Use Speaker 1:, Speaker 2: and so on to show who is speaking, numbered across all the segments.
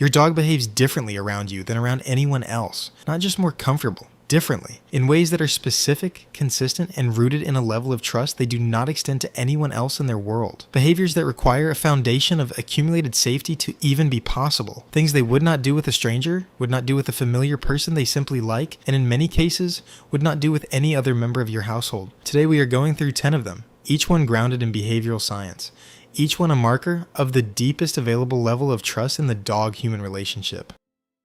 Speaker 1: Your dog behaves differently around you than around anyone else, not just more comfortable. Differently, in ways that are specific, consistent, and rooted in a level of trust they do not extend to anyone else in their world. Behaviors that require a foundation of accumulated safety to even be possible. Things they would not do with a stranger, would not do with a familiar person they simply like, and in many cases, would not do with any other member of your household. Today we are going through 10 of them, each one grounded in behavioral science. Each one a marker of the deepest available level of trust in the dog-human relationship.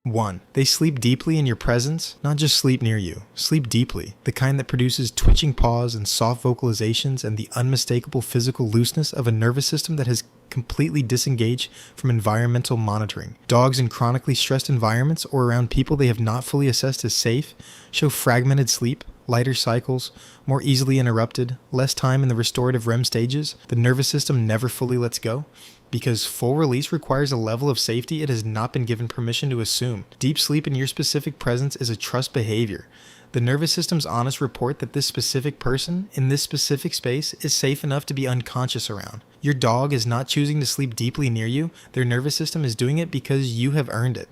Speaker 1: 1. They sleep deeply in your presence, not just sleep near you. Sleep deeply, the kind that produces twitching paws and soft vocalizations and the unmistakable physical looseness of a nervous system that has completely disengaged from environmental monitoring. Dogs in chronically stressed environments or around people they have not fully assessed as safe show fragmented sleep, lighter cycles, more easily interrupted, less time in the restorative REM stages. The nervous system never fully lets go. Because full release requires a level of safety it has not been given permission to assume. Deep sleep in your specific presence is a trust behavior. The nervous system's honest report that this specific person, in this specific space, is safe enough to be unconscious around. Your dog is not choosing to sleep deeply near you, their nervous system is doing it because you have earned it.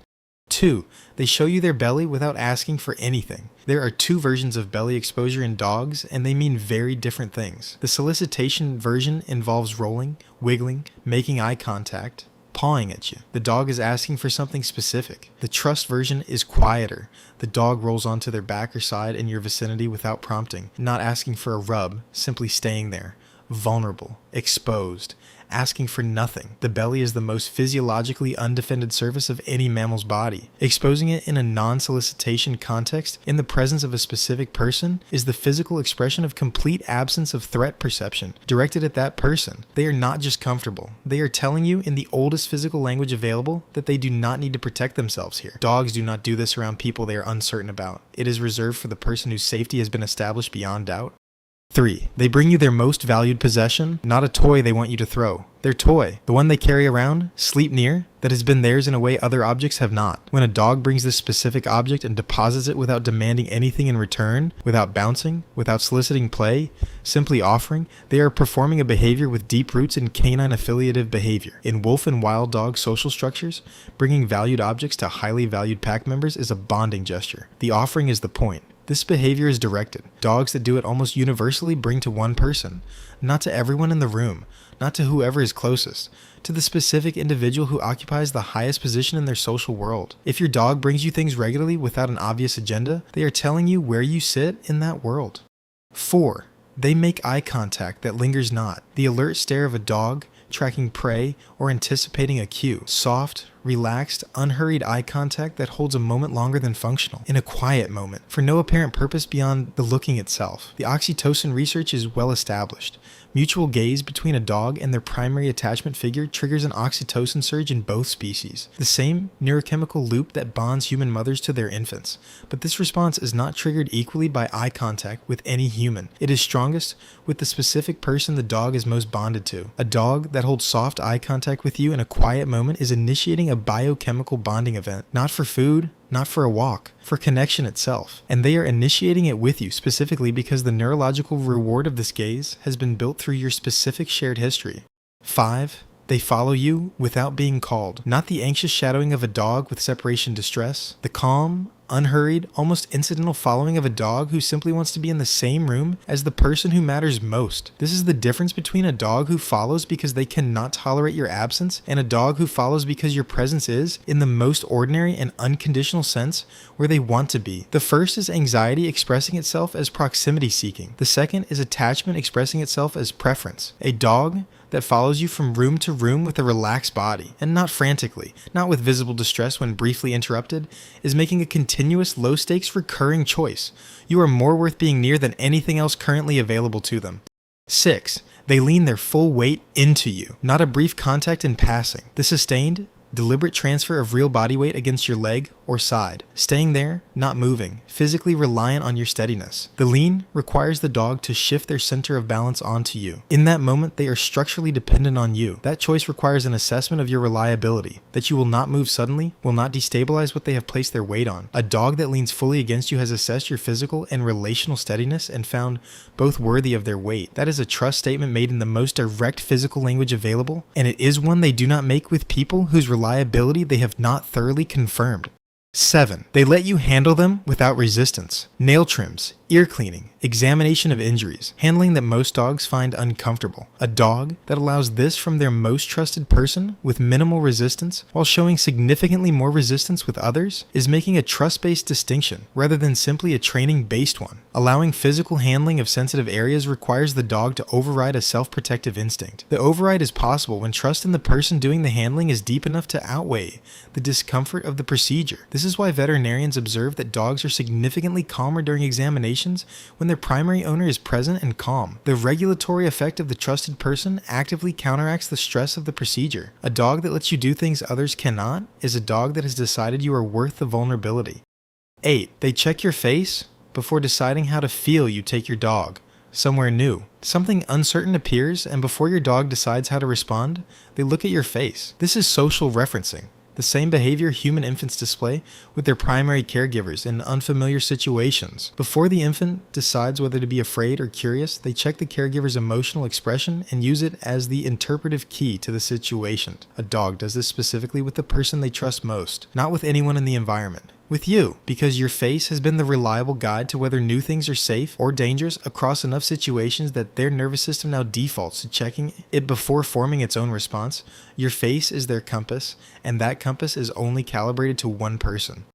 Speaker 1: 2. They show you their belly without asking for anything. There are 2 versions of belly exposure in dogs, and they mean very different things. The solicitation version involves rolling, wiggling, making eye contact, pawing at you. The dog is asking for something specific. The trust version is quieter. The dog rolls onto their back or side in your vicinity without prompting, not asking for a rub, simply staying there, vulnerable, exposed, asking for nothing. The belly is the most physiologically undefended surface of any mammal's body. Exposing it in a non-solicitation context, in the presence of a specific person, is the physical expression of complete absence of threat perception, directed at that person. They are not just comfortable. They are telling you, in the oldest physical language available, that they do not need to protect themselves here. Dogs do not do this around people they are uncertain about. It is reserved for the person whose safety has been established beyond doubt. 3. They bring you their most valued possession, not a toy they want you to throw. Their toy, the one they carry around, sleep near, that has been theirs in a way other objects have not. When a dog brings this specific object and deposits it without demanding anything in return, without bouncing, without soliciting play, simply offering, they are performing a behavior with deep roots in canine affiliative behavior. In wolf and wild dog social structures, bringing valued objects to highly valued pack members is a bonding gesture. The offering is the point. This behavior is directed. Dogs that do it almost universally bring to one person, not to everyone in the room, not to whoever is closest, to the specific individual who occupies the highest position in their social world. If your dog brings you things regularly without an obvious agenda, they are telling you where you sit in that world. 4. They make eye contact that lingers not. The alert stare of a dog, tracking prey, or anticipating a cue. Soft, relaxed, unhurried eye contact that holds a moment longer than functional. In a quiet moment, for no apparent purpose beyond the looking itself. The oxytocin research is well established. Mutual gaze between a dog and their primary attachment figure triggers an oxytocin surge in both species. The same neurochemical loop that bonds human mothers to their infants. But this response is not triggered equally by eye contact with any human. It is strongest with the specific person the dog is most bonded to. A dog that holds soft eye contact with you in a quiet moment is initiating a biochemical bonding event, not for food, not for a walk, for connection itself. And they are initiating it with you specifically because the neurological reward of this gaze has been built through your specific shared history. 5. They follow you without being called. Not the anxious shadowing of a dog with separation distress. The calm, unhurried, almost incidental following of a dog who simply wants to be in the same room as the person who matters most. This is the difference between a dog who follows because they cannot tolerate your absence and a dog who follows because your presence is, in the most ordinary and unconditional sense, where they want to be. The first is anxiety expressing itself as proximity seeking. The second is attachment expressing itself as preference. A dog that follows you from room to room with a relaxed body, and not frantically, not with visible distress when briefly interrupted, is making a continuous, low-stakes, recurring choice. You are more worth being near than anything else currently available to them. 6. They lean their full weight into you, not a brief contact in passing. The sustained, deliberate transfer of real body weight against your leg or side, staying there, not moving, physically reliant on your steadiness. The lean requires the dog to shift their center of balance onto you. In that moment, they are structurally dependent on you. That choice requires an assessment of your reliability, that you will not move suddenly, will not destabilize what they have placed their weight on. A dog that leans fully against you has assessed your physical and relational steadiness and found both worthy of their weight. That is a trust statement made in the most direct physical language available, and it is one they do not make with people whose reliability reliability they have not thoroughly confirmed. 7. They let you handle them without resistance. Nail trims, ear cleaning, examination of injuries, handling that most dogs find uncomfortable. A dog that allows this from their most trusted person with minimal resistance while showing significantly more resistance with others is making a trust-based distinction rather than simply a training-based one. Allowing physical handling of sensitive areas requires the dog to override a self-protective instinct. The override is possible when trust in the person doing the handling is deep enough to outweigh the discomfort of the procedure. This is why veterinarians observe that dogs are significantly calmer during examinations when their primary owner is present and calm. The regulatory effect of the trusted person actively counteracts the stress of the procedure. A dog that lets you do things others cannot is a dog that has decided you are worth the vulnerability. 8. They check your face before deciding how to feel you take your dog somewhere new. Something uncertain appears, and before your dog decides how to respond, they look at your face. This is social referencing. The same behavior human infants display with their primary caregivers in unfamiliar situations. Before the infant decides whether to be afraid or curious, they check the caregiver's emotional expression and use it as the interpretive key to the situation. A dog does this specifically with the person they trust most, not with anyone in the environment. With you, because your face has been the reliable guide to whether new things are safe or dangerous across enough situations that their nervous system now defaults to checking it before forming its own response. Your face is their compass, and that compass is only calibrated to one person.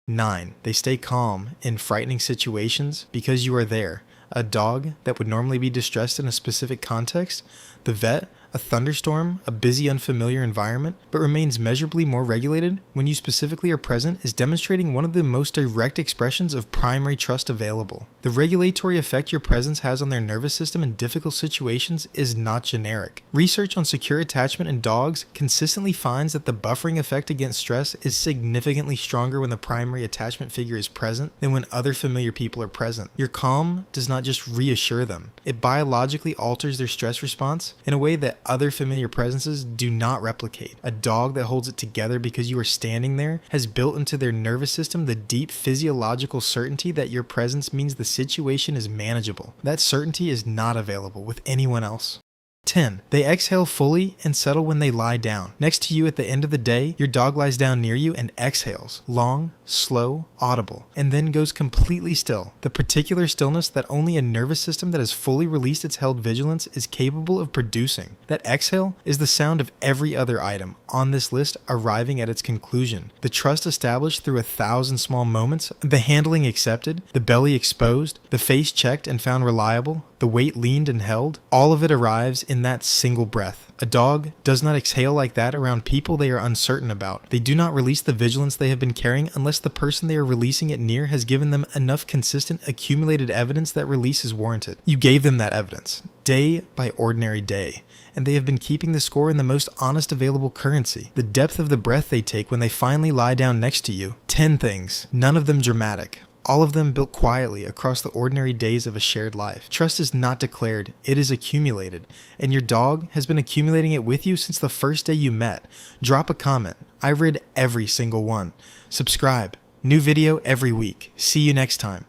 Speaker 1: 9. They stay calm in frightening situations because you are there. A dog that would normally be distressed in a specific context, the vet, a thunderstorm, a busy unfamiliar environment, but remains measurably more regulated when you specifically are present, is demonstrating one of the most direct expressions of primary trust available. The regulatory effect your presence has on their nervous system in difficult situations is not generic. Research on secure attachment in dogs consistently finds that the buffering effect against stress is significantly stronger when the primary attachment figure is present than when other familiar people are present. Your calm does not just reassure them, it biologically alters their stress response in a way that other familiar presences do not replicate. A dog that holds it together because you are standing there has built into their nervous system the deep physiological certainty that your presence means the situation is manageable. That certainty is not available with anyone else. 10. They exhale fully and settle when they lie down. Next to you at the end of the day, your dog lies down near you and exhales. Long, slow, audible, and then goes completely still. The particular stillness that only a nervous system that has fully released its held vigilance is capable of producing. That exhale is the sound of every other item on this list arriving at its conclusion. The trust established through 1,000 small moments, the handling accepted, the belly exposed, the face checked and found reliable, the weight leaned and held, all of it arrives in that single breath. A dog does not exhale like that around people they are uncertain about. They do not release the vigilance they have been carrying unless the person they are releasing it near has given them enough consistent accumulated evidence that release is warranted. You gave them that evidence, day by ordinary day, and they have been keeping the score in the most honest available currency. The depth of the breath they take when they finally lie down next to you. 10 things, none of them dramatic. All of them built quietly across the ordinary days of a shared life. Trust is not declared, it is accumulated, and your dog has been accumulating it with you since the first day you met. Drop a comment. I read every single one. Subscribe. New video every week. See you next time.